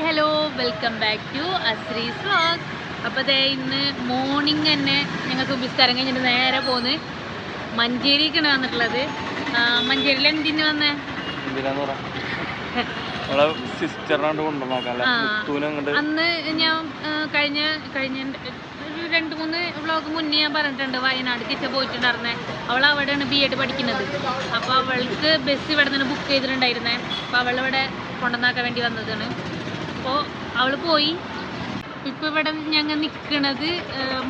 Hello welcome back to Asri's vlog. അപ്പോൾ ദേ ഇന്ന് മോർണിംഗ് തന്നെ ഞങ്ങൾ സുബിസ്കാരം കഴിഞ്ഞിട്ട് നേരെ പോന്ന് മഞ്ചേരിക്കാണ് വന്നിട്ടുള്ളത്. മഞ്ചേരിയിൽ എന്തിനു വന്നേ? അന്ന് ഞാൻ കഴിഞ്ഞ ഒരു 2-3 വ്ലോഗ് മുന്നേ ഞാൻ പറഞ്ഞിട്ടുണ്ട്, വയനാട് കിച്ച പോയിട്ടുണ്ടായിരുന്നേ. അവൾ അവിടെയാണ് B.Ed പഠിക്കുന്നത്. അപ്പോൾ അവൾക്ക് ബസ് ഇവിടെ നിന്ന് ബുക്ക് ചെയ്തിട്ടുണ്ടായിരുന്നേ. അപ്പോൾ അവളിവിടെ കൊണ്ടുവന്നാക്കാൻ വേണ്ടി വന്നതാണ്. അപ്പോൾ അവൾ പോയി. ഇപ്പോൾ ഇവിടെ ഞങ്ങൾ നിൽക്കുന്നത്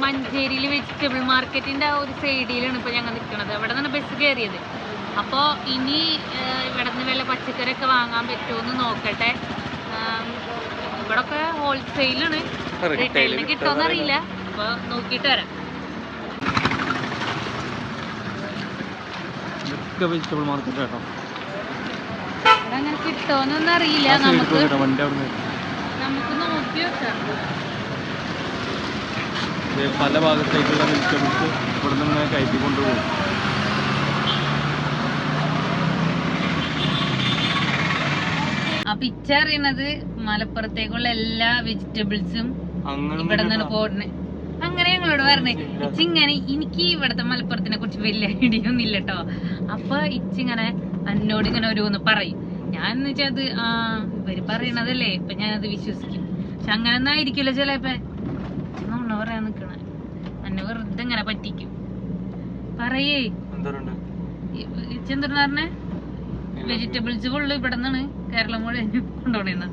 മഞ്ചേരിയിൽ വെജിറ്റബിൾ മാർക്കറ്റിൻ്റെ ആ ഒരു സൈഡിലാണ് ഇപ്പോൾ ഞങ്ങൾ നിൽക്കുന്നത്. അവിടെ നിന്നാണ് ബസ് കയറിയത്. അപ്പോൾ ഇനി ഇവിടെ നിന്ന് വല്ല പച്ചക്കറിയൊക്കെ വാങ്ങാൻ പറ്റുമോ എന്ന് നോക്കട്ടെ. ഇവിടെയൊക്കെ ഹോൾസെയിലാണ്, റീറ്റെയിലിന് കിട്ടുമോയെന്ന് അറിയില്ല. അപ്പോൾ നോക്കിയിട്ട് വരാം. വെജിറ്റബിൾ മാർക്കറ്റ് കേട്ടോ, ഇവിടെ അങ്ങനെ കിട്ടുമോന്നൊന്നും അറിയില്ല. നമുക്ക് നോക്കി വെക്കാം. പല ഭാഗത്തേക്കുള്ള വെജിറ്റബിൾസ് ഇവിടെ നിന്ന് കയറ്റി കൊണ്ടുപോകും. ആ പിച്ച അറിയണത് മലപ്പുറത്തേക്കുള്ള എല്ലാ വെജിറ്റബിൾസും ഇവിടെ നിന്നാണ് പോടുന്നത്. അങ്ങനെ ഞങ്ങളോട് പറഞ്ഞേ ഇച്ചിങ്ങനെ എനിക്ക് ഇവിടുത്തെ മലപ്പുറത്തിനെ കുറിച്ച് വലിയ ഐഡിയ ഒന്നും ഇല്ല കേട്ടോ. അപ്പൊ ഇച്ചിങ്ങനെ എന്നോട് ഇങ്ങനെ ഓരോന്ന് പറയും. ഞാൻ എന്ന് വെച്ചാൽ അത് ഇവര് പറയണതല്ലേ, ഇപ്പൊ ഞാനത് വിശ്വസിക്കും. പക്ഷെ അങ്ങനെ ഒന്നും ആയിരിക്കില്ല ചിലപ്പോ. നമ്മ പറയാൻ നിക്കണ എന്നെ വെറുതെ ഇങ്ങനെ പറ്റിക്കും. പറയേ ഇച്ചെന്താ പറഞ്ഞേ? വെജിറ്റബിൾസ് ഫുള്ള് ഇവിടെ നിന്നാണ് കേരളം മുഴുവൻ കൊണ്ടുപോകുന്ന.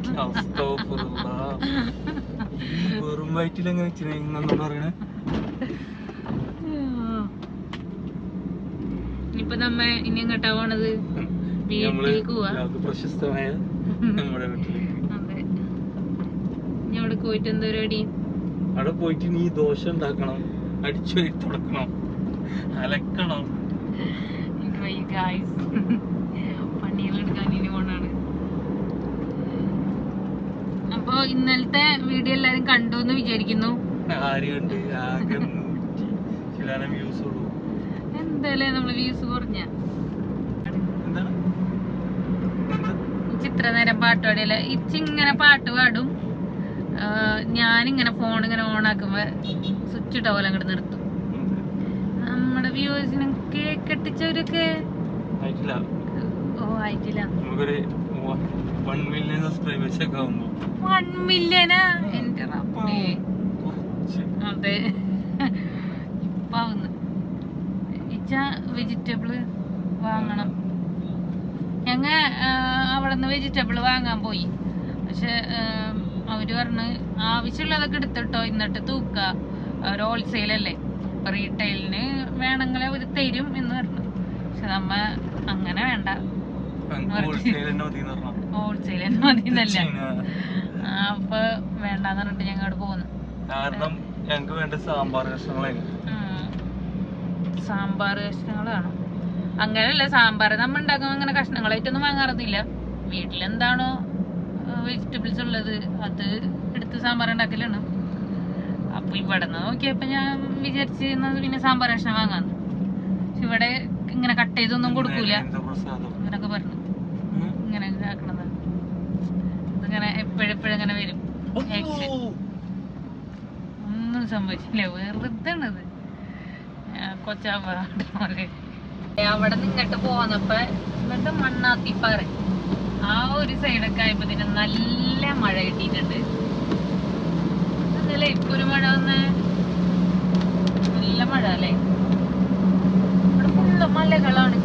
ഇനിയിപ്പൊ നമ്മ ഇനി എങ്ങോട്ടാ പോണത്? വീട്ടിലേക്ക് പോവാ. പ്രശസ്തമായ അതെ, ഇനി അവിടെ പോയിട്ട് എന്താ പരിപാടി? അവിടെ പോയിട്ട് നീ ദോശ ഉണ്ടാക്കണം, അടിച്ചു തുടക്കണം, അലക്കണം. പണികളെടുക്കാൻ ഇനി പോണാണ്. അപ്പൊ ഇന്നലത്തെ വീഡിയോ എല്ലാരും കണ്ടു എന്ന് വിചാരിക്കുന്നു. എന്തായാലും നമ്മള് വ്യൂസ് കുറഞ്ഞ ഇത്ര നേരം പാട്ട് പാടിയല്ല. ഇച്ചിങ്ങനെ പാട്ട് പാടും, ഞാനിങ്ങനെ ഫോൺ ഇങ്ങനെ ഓൺ ആക്കുമ്പോ സ്വിച്ച് ഇട്ട പോലെ അങ്ങോട്ട് നിർത്തും. നമ്മുടെ വ്യൂവേഴ്സിനും കെട്ടിച്ചവരൊക്കെ ആയിട്ടില്ല. 1 മില്യൺ സബ്സ്ക്രൈബേഴ്സ് ഒക്കെ ആവുമ്പോ 1 മില്യനാ എന്റെ റബ്ബേ. അതെ, ഇപ്പൊ ആവുന്നു. ഇച്ച വെജിറ്റബിള് വാങ്ങണം. ഞങ്ങ അവിടെ നിന്ന് വെജിറ്റബിൾ വാങ്ങാൻ പോയി. പക്ഷെ അവര് പറഞ്ഞ് ആവശ്യമുള്ളതൊക്കെ എടുത്തിട്ടോ, എന്നിട്ട് തൂക്ക. ഒരു ഹോൾസെയിലല്ലേ, ഇപ്പൊ റീറ്റെയിലിന് വേണമെങ്കിൽ അവർ തരും എന്ന് പറഞ്ഞു. പക്ഷെ നമ്മ അങ്ങനെ വേണ്ട, ഹോൾസെയിൽ തന്നെ മതിന്നല്ല. അപ്പൊ വേണ്ടാന്ന് പറഞ്ഞിട്ട് ഞങ്ങൾ അവിടെ പോകുന്നു. കാരണം ഞങ്ങക്ക് വേണ്ട സാമ്പാർ കഷ്ണങ്ങളാണ്. അങ്ങനെയല്ല, സാമ്പാർ നമ്മ ഉണ്ടാക്കുമ്പോ അങ്ങനെ കഷ്ണങ്ങളായിട്ടൊന്നും വാങ്ങാറൊന്നുമില്ല. വീട്ടിലെന്താണോ വെജിറ്റബിൾസ് ഉള്ളത് അത് എടുത്ത് സാമ്പാർ ഉണ്ടാക്കലാണ്. അപ്പൊ ഇവിടെ നിന്ന് നോക്കിയപ്പോ ഞാൻ വിചാരിച്ചിരുന്നത് പിന്നെ സാമ്പാർ കഷ്ണം വാങ്ങാന്ന്. പക്ഷെ ഇവിടെ ഇങ്ങനെ കട്ട് ചെയ്തൊന്നും കൊടുക്കൂല അങ്ങനൊക്കെ പറഞ്ഞു. ഇങ്ങനെ ആക്കണത് ഇതിങ്ങനെ എപ്പോഴെപ്പോഴും ഇങ്ങനെ വരും. ഒന്നും സംഭവിച്ചില്ല, വെറുതെ ആണത്. കൊച്ചാപ്പാട് അവിടെ നിന്നിട്ട് പോന്നപ്പോ ഇങ്ങോട്ട് മണ്ണാത്തിപ്പാറ ആ ഒരു സൈഡൊക്കെ ആയപ്പോ നല്ല മഴ കിട്ടിയിട്ടുണ്ട്. ഇന്നലെ ഇപ്പൊ ഒരു മഴ വന്നേ, നല്ല മഴ അല്ലേ. ഇവിടെ ഫുള്ള് മലകളാണ്.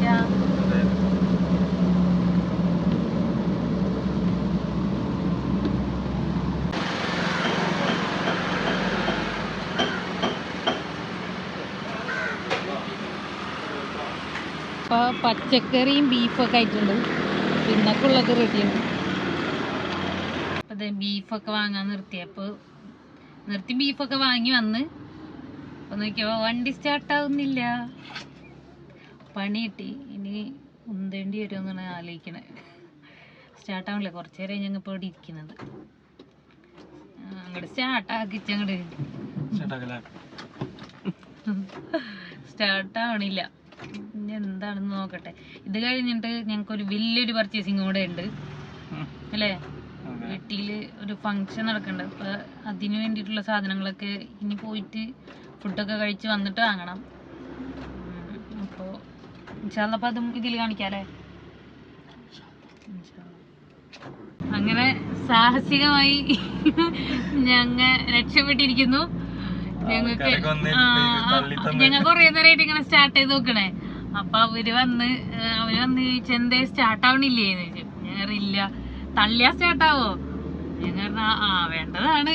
അപ്പോൾ പച്ചക്കറിയും ബീഫൊക്കെ ആയിട്ടുണ്ട്, പിന്നൊക്കെയുള്ളത് റെഡിയാണ്. അപ്പോൾ അതെ, ബീഫൊക്കെ വാങ്ങാൻ നിർത്തി ബീഫൊക്കെ വാങ്ങി വന്ന് അപ്പോൾ നോക്കിയപ്പോൾ വണ്ടി സ്റ്റാർട്ടാവുന്നില്ല. പണി കിട്ടി. ഇനി ഉന്തേണ്ടി വരുമെന്നാണ് ആലോചിക്കണേ. സ്റ്റാർട്ടാവില്ല. കുറച്ച് നേരം ഞങ്ങൾ ഇവിടെ ഇരിക്കുന്നത്. അങ്ങോട്ട് സ്റ്റാർട്ടാക്കിച്ചങ്ങോട്ട് സ്റ്റാർട്ടാവണില്ല. ഇനി എന്താണെന്ന് നോക്കട്ടെ. ഇത് കഴിഞ്ഞിട്ട് ഞങ്ങൾക്കൊരു വലിയൊരു പർച്ചേസിങ് കൂടെ ഉണ്ട് അല്ലേ? വീട്ടിൽ ഒരു ഫങ്ഷൻ നടക്കുന്നുണ്ട്. അപ്പോൾ അതിന് വേണ്ടിയിട്ടുള്ള സാധനങ്ങളൊക്കെ ഇനി പോയിട്ട് ഫുഡൊക്കെ കഴിച്ച് വന്നിട്ട് വാങ്ങണം. അപ്പോൾ ഇൻഷാല്ലപ്പോൾ അതും ഇതിൽ കാണിക്കാമല്ലേ. അങ്ങനെ സാഹസികമായി ഞങ്ങൾ രക്ഷപ്പെട്ടിരിക്കുന്നു. ഞങ്ങൾക്ക് കുറേ നേരമായിട്ട് ഇങ്ങനെ സ്റ്റാർട്ട് ചെയ്ത് നോക്കണേ. അപ്പൊ അവര് വന്ന് ചോദിച്ചു എന്തേ സ്റ്റാർട്ട് ആവണില്ലേന്ന് ചോദിച്ചു. ഞാൻ ഇല്ല, തള്ളിയാ സ്റ്റാർട്ടാവോ? ഞാൻ വേണ്ടതാണ്.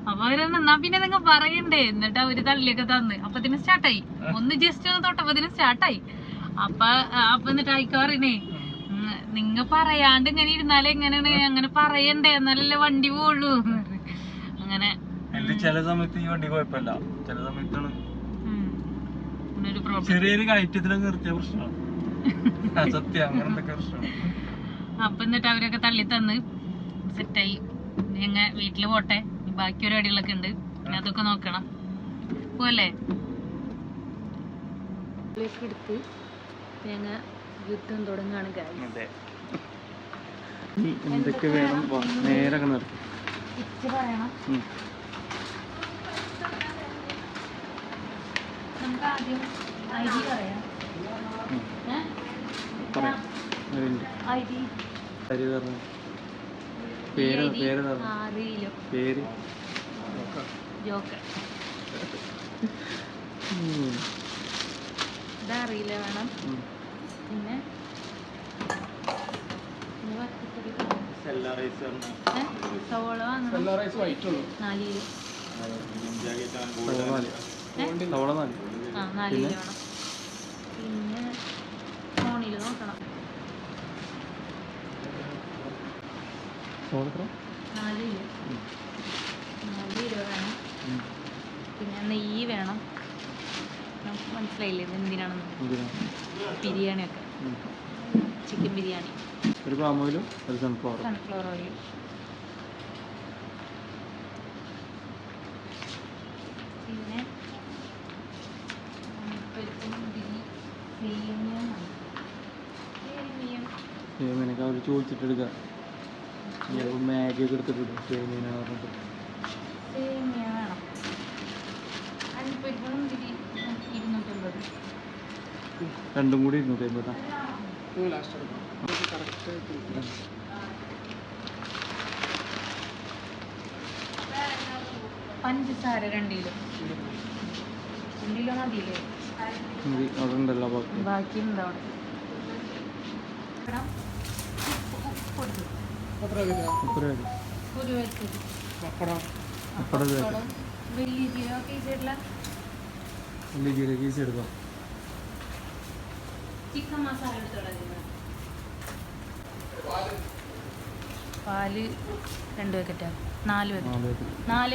അപ്പൊ അവര് എന്നാ പിന്നെ നിങ്ങൾ പറയണ്ടേ. എന്നിട്ട് അവര് തള്ളിയൊക്കെ തന്ന് അപ്പത്തിന് സ്റ്റാർട്ടായി. ഒന്ന് ജസ്റ്റ് ഒന്ന് തൊട്ടപ്പത്തിന് സ്റ്റാർട്ടായി. അപ്പൊ എന്നിട്ട് അയക്ക പറയണേ, നിങ്ങ പറയാണ്ട് ഇങ്ങനെ ഇരുന്നാലേ എങ്ങനെയാണ്, അങ്ങനെ പറയണ്ടേ എന്നാലല്ലേ വണ്ടി പോവുള്ളൂ. അങ്ങനെ ചില സമയത്ത് ഈ വണ്ടി കുഴപ്പമില്ല, ചില സമയത്താണ് ചെറിയൊരു കയറ്റത്തിലൊക്കെ നിർത്തിയ പ്രശ്നമാണ്. സത്യം അങ്ങനെ എന്തൊക്കെ പ്രശ്നമാണ്. അപ്പൊ എന്നിട്ട് അവരൊക്കെ തള്ളി തന്ന് സെറ്റായി. ഞങ്ങ വീട്ടില് പോട്ടെ, ബാക്കി പരിപാടികളൊക്കെ ഉണ്ട്, പിന്നെ അതൊക്കെ നോക്കണം. പോവല്ലേ? എടുത്ത് ഞങ്ങ യുദ്ധം തുടങ്ങാണ്. എന്തൊക്കെ വേണം നേരെ നിർത്തി പറയണം. നമുക്ക് ആദ്യം ഐഡി പറയാം. പേര് ജോക്കർ. ഇതറിയില്ല വേണം. പിന്നെ സവോള വാങ്ങണം 4 കിലോ. 4 കിലോ വേണം. പിന്നെ ഫോണിൽ നോക്കണം. 4 കിലോ വേണം. പിന്നെ നെയ്യ് വേണം. നമുക്ക് മനസ്സിലായില്ലേ എന്തിനാണെന്ന്? ബിരിയാണിയൊക്കെ, ചിക്കൻ ബിരിയാണി. ഒരു പാം ഓയിലും ഒരു സൺഫ്ലവർ ഓയിൽ. പിന്നെ സേമിയനൊക്കെ അവർ ചോദിച്ചിട്ടെടുക്കാം. മാഗി ഒക്കെ എടുത്തിട്ടിടും സേമിയന പറഞ്ഞിട്ട്. സേമിയ വേണം. അരിപ്പൊരിക്കണം 250. രണ്ടും കൂടി 250. പഞ്ചസാര 2 കിലോ. 2 കിലോ മതിയില്ലേ? അവിടെ ഉണ്ടല്ലോ ബാക്കി ഉണ്ടോ അവിടെ? വലിയ ജീരക പീസ് എടുക്കാം. ചിക്കൻ മസാല എടുത്തോളാം. പാല് 2 പാക്കറ്റാ? 4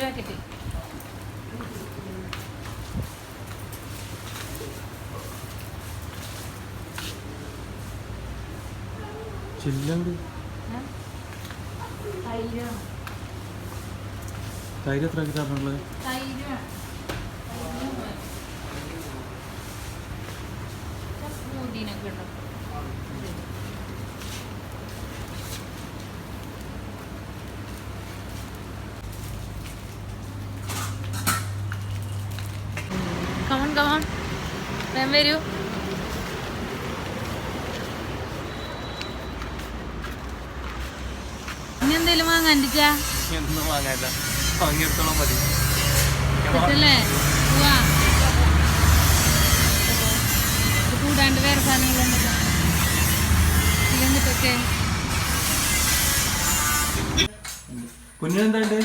പാക്കറ്റ്. ചില്ലുണ്ട്. തൈര് എത്ര കിട്ടാറുള്ളത്? കമോൺ വേം വരൂ. ഇനി എന്തേലും വാങ്ങാണ്ടിച്ചാ? ഒന്നും വാങ്ങാനില്ല, വാങ്ങിയെടുത്തോളം മതി. കൂടാണ്ട് വേറെ സാധനങ്ങളുണ്ടല്ലോ ഇല്ലെന്നിട്ടൊക്കെ. കുഞ്ഞെന്താണ്ട്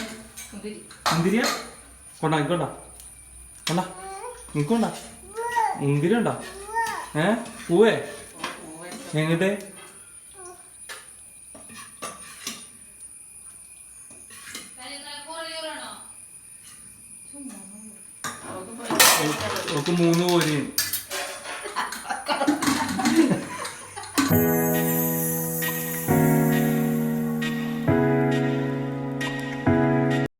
മുന്തിരിയാ? കൊണ്ടാ നിക്കൊണ്ടാ മുന്തിരി ഉണ്ടോ? പൂവേ എങ്ങോട്ട്? ഒക്കെ 3 കോരിയും